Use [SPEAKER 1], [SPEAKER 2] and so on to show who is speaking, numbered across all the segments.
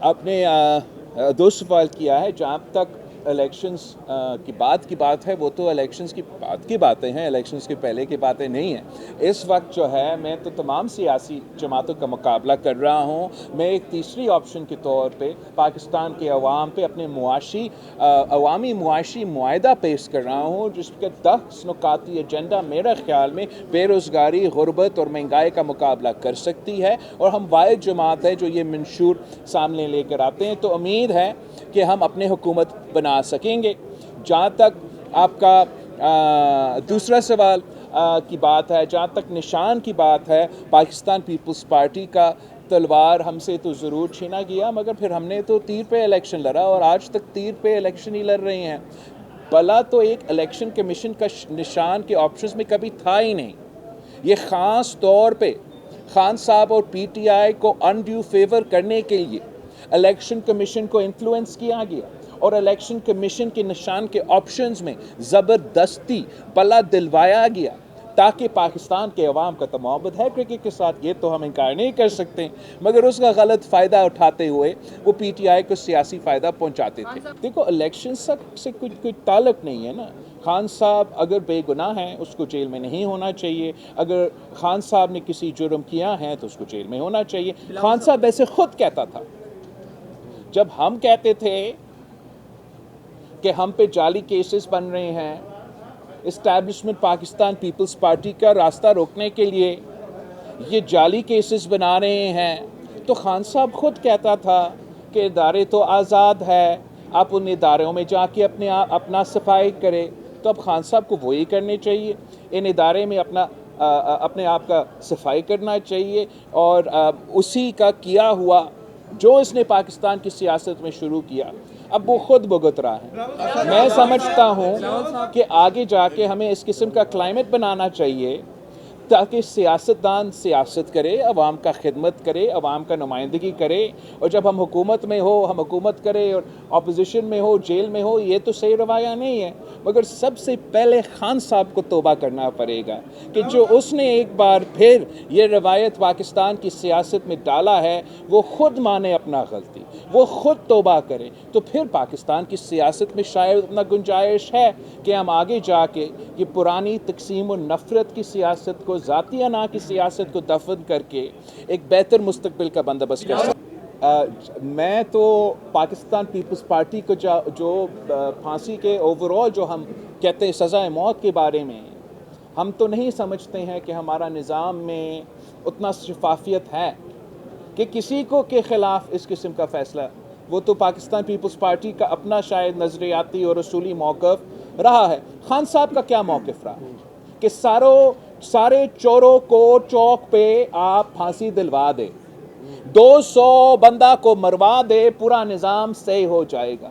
[SPEAKER 1] آپ نے دو سوال کیا ہے. جہاں تک الیکشنز کی بات ہے وہ تو الیکشنز کی بعد کی باتیں ہیں, الیکشنز کے پہلے کی باتیں نہیں ہیں. اس وقت جو ہے میں تو تمام سیاسی جماعتوں کا مقابلہ کر رہا ہوں. میں ایک تیسری آپشن کے طور پہ پاکستان کے عوام پہ اپنے عوامی معاشی معاہدہ پیش کر رہا ہوں, جس کے 10 نکاتی ایجنڈا میرا خیال میں بے روزگاری, غربت اور مہنگائی کا مقابلہ کر سکتی ہے, اور ہم واحد جماعت ہے جو یہ منشور سامنے لے کر آتے ہیں. تو امید ہے کہ ہم اپنے حکومت بنا سکیں گے. جہاں تک آپ کا دوسرا سوال کی بات ہے, جہاں تک نشان کی بات ہے, پاکستان پیپلز پارٹی کا تلوار ہم سے تو ضرور چھینا گیا, مگر پھر ہم نے تو تیر پہ الیکشن لڑا اور آج تک تیر پہ الیکشن ہی لڑ رہے ہیں. بلا تو ایک الیکشن کمیشن کا نشان کے آپشنز میں کبھی تھا ہی نہیں. یہ خاص طور پہ خان صاحب اور پی ٹی آئی کو انڈیو فیور کرنے کے لیے الیکشن کمیشن کو انفلوئنس کیا گیا, اور الیکشن کمیشن کے نشان کے آپشنز میں زبردستی بلا دلوایا گیا تاکہ پاکستان کے عوام کا تو محبت ہے کرکٹ کے ساتھ, یہ تو ہم انکار نہیں کر سکتے, مگر اس کا غلط فائدہ اٹھاتے ہوئے وہ پی ٹی آئی کو سیاسی فائدہ پہنچاتے تھے. دیکھو الیکشن سے کوئی تعلق نہیں ہے نا. خان صاحب اگر بے گناہ ہیں اس کو جیل میں نہیں ہونا چاہیے, اگر خان صاحب نے کسی جرم کیا ہے تو اس کو جیل میں ہونا چاہیے. خان صاحب ایسے خود کہتا تھا, جب ہم کہتے تھے کہ ہم پہ جعلی کیسز بن رہے ہیں, اسٹیبلشمنٹ پاکستان پیپلز پارٹی کا راستہ روکنے کے لیے یہ جعلی کیسز بنا رہے ہیں, تو خان صاحب خود کہتا تھا کہ ادارے تو آزاد ہے, آپ ان اداروں میں جا کے اپنا صفائی کرے. تو اب خان صاحب کو وہی کرنے چاہیے, ان ادارے میں اپنے آپ کا صفائی کرنا چاہیے, اور اسی کا کیا ہوا جو اس نے پاکستان کی سیاست میں شروع کیا اب وہ خود بھگت رہا ہے. میں سمجھتا ہوں کہ آگے جا کے ہمیں اس قسم کا کلائمیٹ بنانا چاہیے تاکہ سیاستدان سیاست کرے, عوام کا خدمت کرے, عوام کا نمائندگی کرے, اور جب ہم حکومت میں ہو ہم حکومت کرے, اور اپوزیشن میں ہو جیل میں ہو. یہ تو صحیح رویہ نہیں ہے, مگر سب سے پہلے خان صاحب کو توبہ کرنا پڑے گا کہ جو اس نے ایک بار پھر یہ روایت پاکستان کی سیاست میں ڈالا ہے وہ خود مانے اپنا غلطی, وہ خود توبہ کرے. تو پھر پاکستان کی سیاست میں شاید اتنا گنجائش ہے کہ ہم آگے جا کے یہ پرانی تقسیم و نفرت کی سیاست کو, ذاتی انا کی سیاست کو دفن کر کے ایک بہتر مستقبل کا بندوبست کر سکیں. میں تو پاکستان پیپلز پارٹی کو جو پھانسی کے اوورال جو ہم کہتے ہیں سزائے موت کے بارے میں, ہم تو نہیں سمجھتے ہیں کہ ہمارا نظام میں اتنا شفافیت ہے کہ کسی کو کے خلاف اس قسم کا فیصلہ. وہ تو پاکستان پیپلز پارٹی کا اپنا شاید نظریاتی اور اصولی موقف رہا ہے. خان صاحب کا کیا موقف رہا کہ سارے چوروں کو چوک پہ آپ پھانسی دلوا دے, 200 بندہ کو مروا دے, پورا نظام صحیح ہو جائے گا.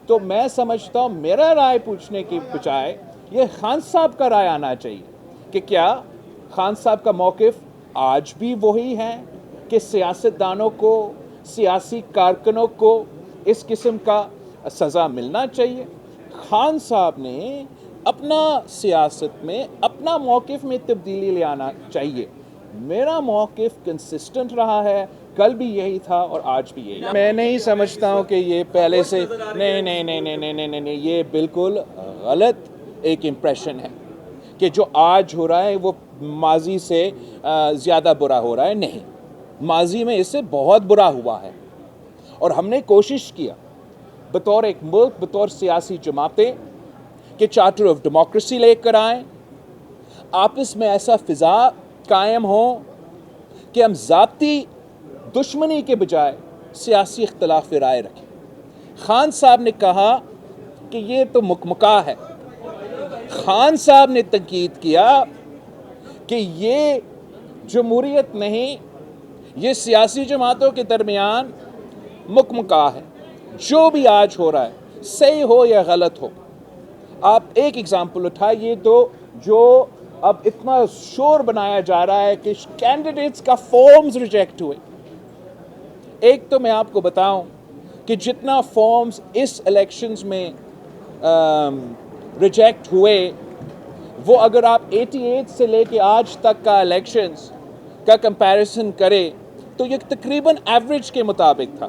[SPEAKER 1] تو میں سمجھتا ہوں میرا رائے پوچھنے کی بجائے یہ خان صاحب کا رائے آنا چاہیے کہ کیا خان صاحب کا موقف آج بھی وہی ہے کہ سیاستدانوں کو, سیاسی کارکنوں کو اس قسم کا سزا ملنا چاہیے. خان صاحب نے اپنا سیاست میں اپنا موقف میں تبدیلی لے آنا چاہیے. میرا موقف کنسسٹنٹ رہا ہے, کل بھی یہی تھا اور آج بھی یہی. میں نہیں سمجھتا ہوں کہ یہ پہلے سے نہیں, یہ بالکل غلط ایک امپریشن ہے کہ جو آج ہو رہا ہے وہ ماضی سے زیادہ برا ہو رہا ہے. نہیں, ماضی میں اس سے بہت برا ہوا ہے, اور ہم نے کوشش کیا بطور ایک ملک, بطور سیاسی جماعتیں کہ چارٹر آف ڈیموکریسی لے کر آئیں, آپس میں ایسا فضا قائم ہو کہ ہم ذاتی دشمنی کے بجائے سیاسی اختلاف رائے رکھیں. خان صاحب نے کہا کہ یہ تو مکمکا ہے. خان صاحب نے تنقید کیا کہ یہ جمہوریت نہیں, یہ سیاسی جماعتوں کے درمیان مکمکا ہے. جو بھی آج ہو رہا ہے صحیح ہو یا غلط ہو, آپ ایک ایگزامپل اٹھائیے تو جو اب اتنا شور بنایا جا رہا ہے کہ کینڈیڈیٹس کا فارمز ریجیکٹ ہوئے. ایک تو میں آپ کو بتاؤں کہ جتنا فارمز اس الیکشنز میں ریجیکٹ ہوئے وہ اگر آپ 88 سے لے کے آج تک کا الیکشنز کا کمپیریزن کرے تو یہ تقریباً ایوریج کے مطابق تھا.